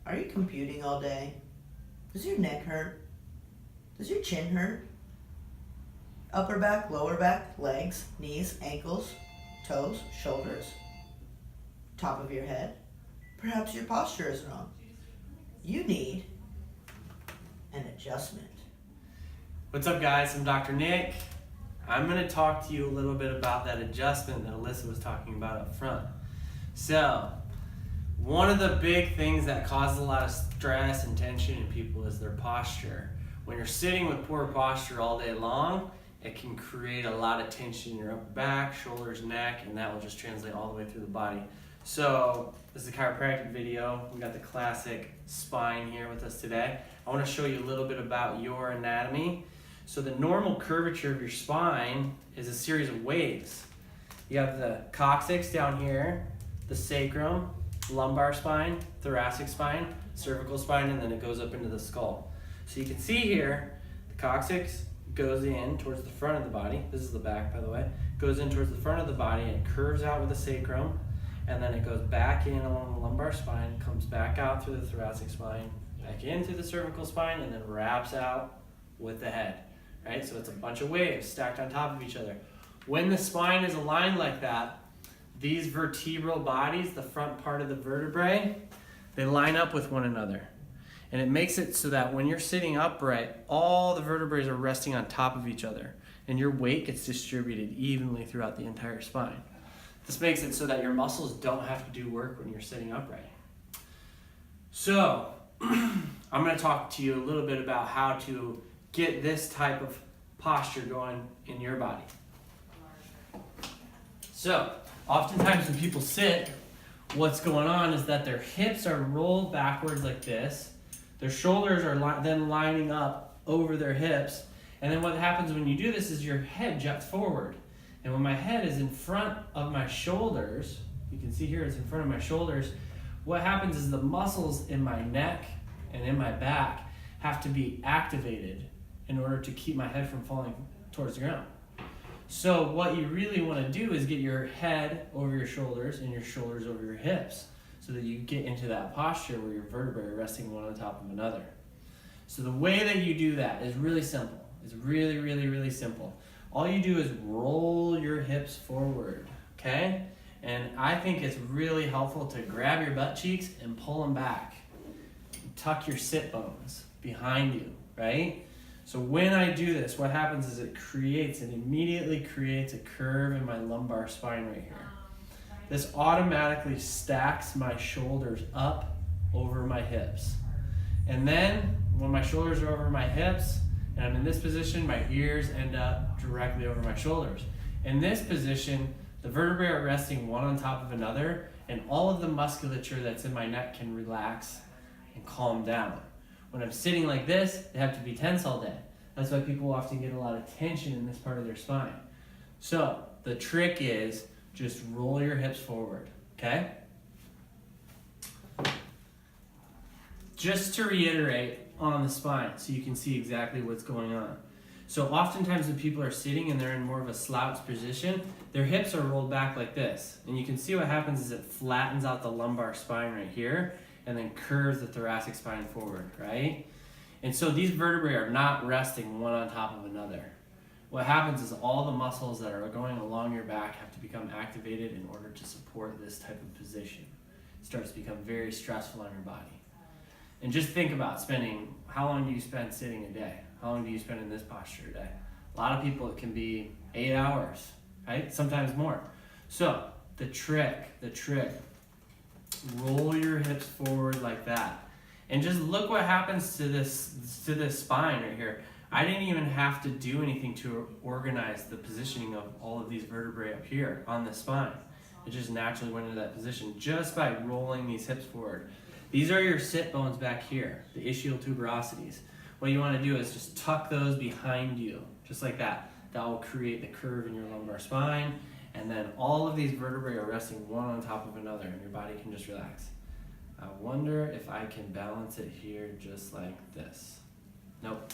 Are you computing all day? Does your neck hurt? Does your chin hurt? Upper back, lower back, legs, knees, ankles, toes, shoulders, top of your head? Perhaps your posture is wrong. You need an adjustment. What's up, guys? I'm Dr. Nick. I'm going to talk to you a little bit about that adjustment that Alyssa was talking about up front. So, one of the big things that causes a lot of stress and tension in people is their posture. When you're sitting with poor posture all day long, it can create a lot of tension in your upper back, shoulders, neck, and that will just translate all the way through the body. So, this is a chiropractic video. We got the classic spine here with us today. I want to show you a little bit about your anatomy. So the normal curvature of your spine is a series of waves. You have the coccyx down here, the sacrum, lumbar spine, thoracic spine, cervical spine, and then it goes up into the skull. So you can see here, the coccyx goes in towards the front of the body. This is the back, by the way. Goes in towards the front of the body and curves out with the sacrum, and then it goes back in along the lumbar spine, comes back out through the thoracic spine, back in through the cervical spine, and then wraps out with the head. Right? So it's a bunch of waves stacked on top of each other. When the spine is aligned like that, these vertebral bodies, the front part of the vertebrae, they line up with one another. And it makes it so that when you're sitting upright, all the vertebrae are resting on top of each other, and your weight gets distributed evenly throughout the entire spine. This makes it so that your muscles don't have to do work when you're sitting upright. So, I'm going to talk to you a little bit about how to get this type of posture going in your body. So, oftentimes when people sit, what's going on is that their hips are rolled backwards like this. Their shoulders are then lining up over their hips. And then what happens when you do this is your head juts forward. And when my head is in front of my shoulders, you can see here it's in front of my shoulders, what happens is the muscles in my neck and in my back have to be activated in order to keep my head from falling towards the ground. So what you really want to do is get your head over your shoulders and your shoulders over your hips so that you get into that posture where your vertebrae are resting one on top of another. So the way that you do that is really simple. It's really, really, really simple. All you do is roll your hips forward, okay? And I think it's really helpful to grab your butt cheeks and pull them back. Tuck your sit bones behind you, right? So when I do this, what happens is it immediately creates a curve in my lumbar spine right here. This automatically stacks my shoulders up over my hips. And then when my shoulders are over my hips and I'm in this position, my ears end up directly over my shoulders. In this position, the vertebrae are resting one on top of another, and all of the musculature that's in my neck can relax and calm down. When I'm sitting like this, they have to be tense all day. That's why people often get a lot of tension in this part of their spine. So the trick is just roll your hips forward, okay? Just to reiterate on the spine so you can see exactly what's going on. So oftentimes when people are sitting and they're in more of a slouched position, their hips are rolled back like this. And you can see what happens is it flattens out the lumbar spine right here and then curves the thoracic spine forward, right? And so these vertebrae are not resting one on top of another. What happens is all the muscles that are going along your back have to become activated in order to support this type of position. It starts to become very stressful on your body. And just think about how long do you spend sitting a day? How long do you spend in this posture a day? A lot of people, it can be 8 hours, right? Sometimes more. So the trick, roll your hips forward like that. And just look what happens to this spine right here. I didn't even have to do anything to organize the positioning of all of these vertebrae up here on the spine. It just naturally went into that position just by rolling these hips forward. These are your sit bones back here, the ischial tuberosities. What you want to do is just tuck those behind you, just like that. That will create the curve in your lumbar spine, and then all of these vertebrae are resting one on top of another, and your body can just relax. I wonder if I can balance it here just like this. Nope.